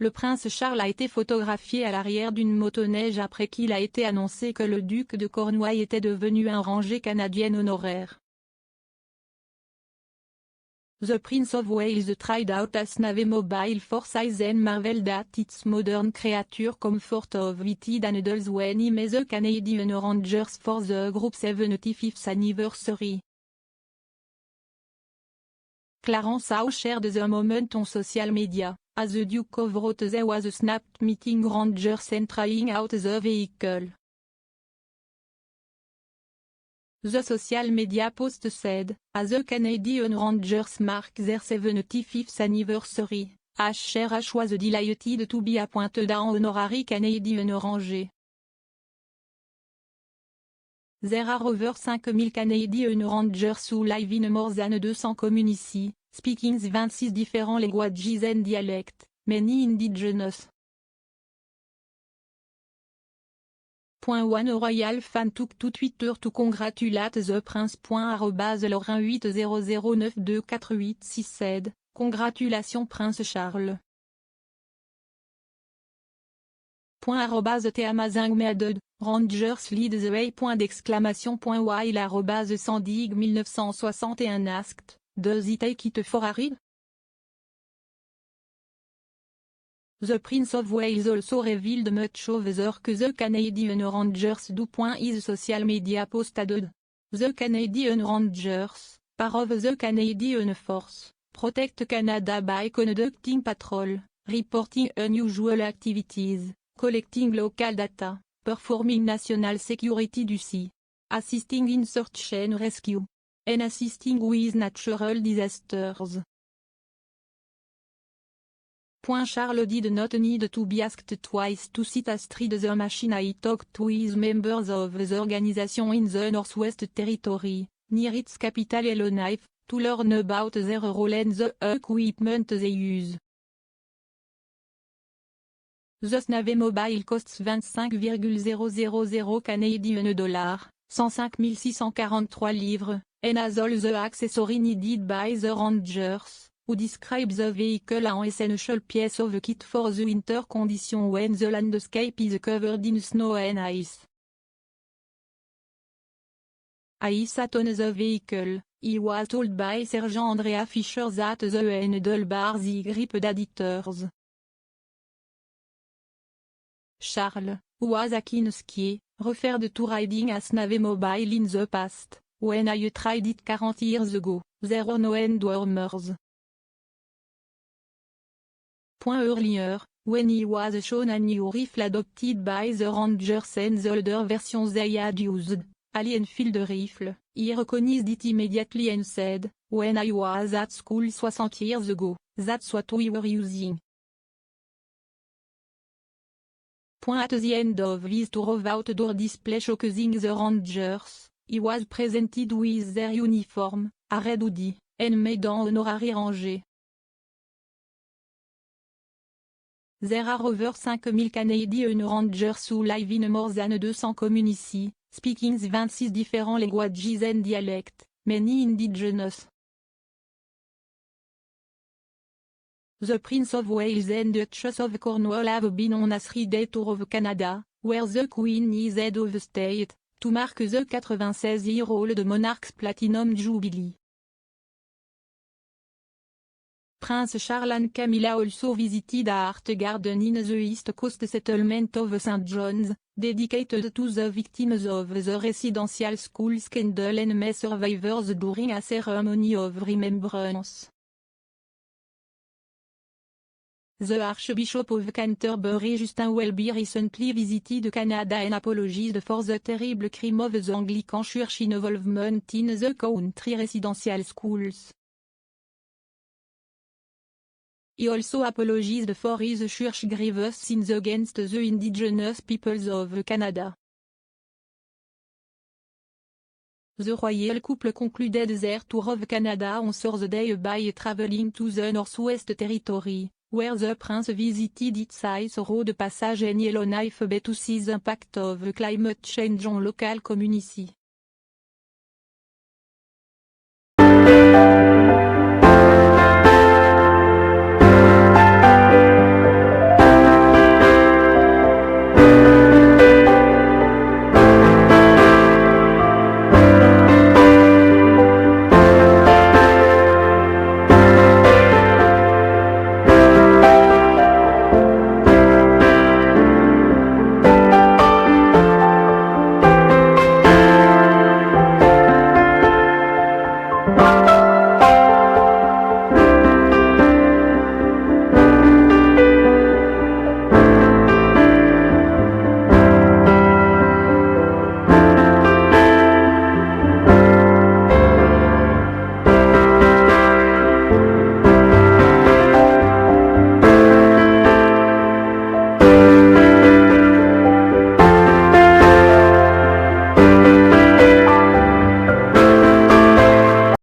Le prince Charles a été photographié à l'arrière d'une motoneige après qu'il a été annoncé que le duc de Cornouailles était devenu un rangé canadienne honoraire. The Prince of Wales tried out as Navy mobile for size and marvelled at its modern creature comfort of witted animals when he met the Canadian Rangers for the group's 75th anniversary. Clarence Howe shared the moment on social media, as the Duke wrote there was a snapped meeting Rangers and trying out the vehicle. The social media post said, as the Canadian Rangers mark their 75th anniversary, H was delighted to be appointed an honorary Canadian Ranger. There are over 5000 Canadian Rangers who live in more than 200 communities, speaking 26 different languages and dialects, many indigenous. One Royal fan took to Twitter to congratulate the prince. Laurent 8009248 said, Congratulations Prince Charles. The amazing method, Rangers lead the way. While 100 1961 asked, does he take it for a ride? The Prince of Wales also revealed much of the Canadian Rangers do. His social media post added. The Canadian Rangers, part of the Canadian Force, protect Canada by conducting patrol, reporting unusual activities, collecting local data, performing national security duty, assisting in search and rescue, and assisting with natural disasters. Charles did not need to be asked twice to sit astride the machine. I talked to his members of the organization in the Northwest Territory, near its capital Yellowknife, to learn about their role and the equipment they use. The Navy mobile costs 25,000 Canadian dollars, 105 643 livres, and has all the accessories needed by the Rangers, who describe the vehicle as an essential piece of kit for the winter condition when the landscape is covered in snow and ice. I sat on the vehicle, he was told by Sergeant Andrea Fisher that the handlebars gripped editors. Charles, who was a keen skier, referred to riding a Navy mobile in the past. When I tried it 40 years ago, there were no hand warmers. Earlier, when he was shown a new rifle adopted by the Rangers and the older versions they had used, a Enfield rifle, he recognized it immediately and said, when I was at school 60 years ago, that's what we were using. At the end of his tour of outdoor display showcasing the Rangers, he was presented with their uniform, a red hoodie, and made an honorary ranger. There are over 5000 Canadian Rangers who live in more than 200 communities, speaking 26 different languages and dialects, many indigenous. The Prince of Wales and Duchess of Cornwall have been on a 3-day tour of Canada, where the Queen is head of state, to mark the 96-year-old monarch's Platinum Jubilee. Prince Charles and Camilla also visited a art garden in the East Coast settlement of St. John's, dedicated to the victims of the residential school scandal and May survivors during a ceremony of remembrance. The Archbishop of Canterbury Justin Welby recently visited Canada and apologized for the terrible crime of the Anglican Church involvement in the country residential schools. He also apologized for his church grievous sins against the indigenous peoples of Canada. The royal couple concluded their tour of Canada on Thursday by traveling to the Northwest Territory, where the prince visited its Ice Road Passage and Yellowknife Bay to see the impact of climate change on local communities.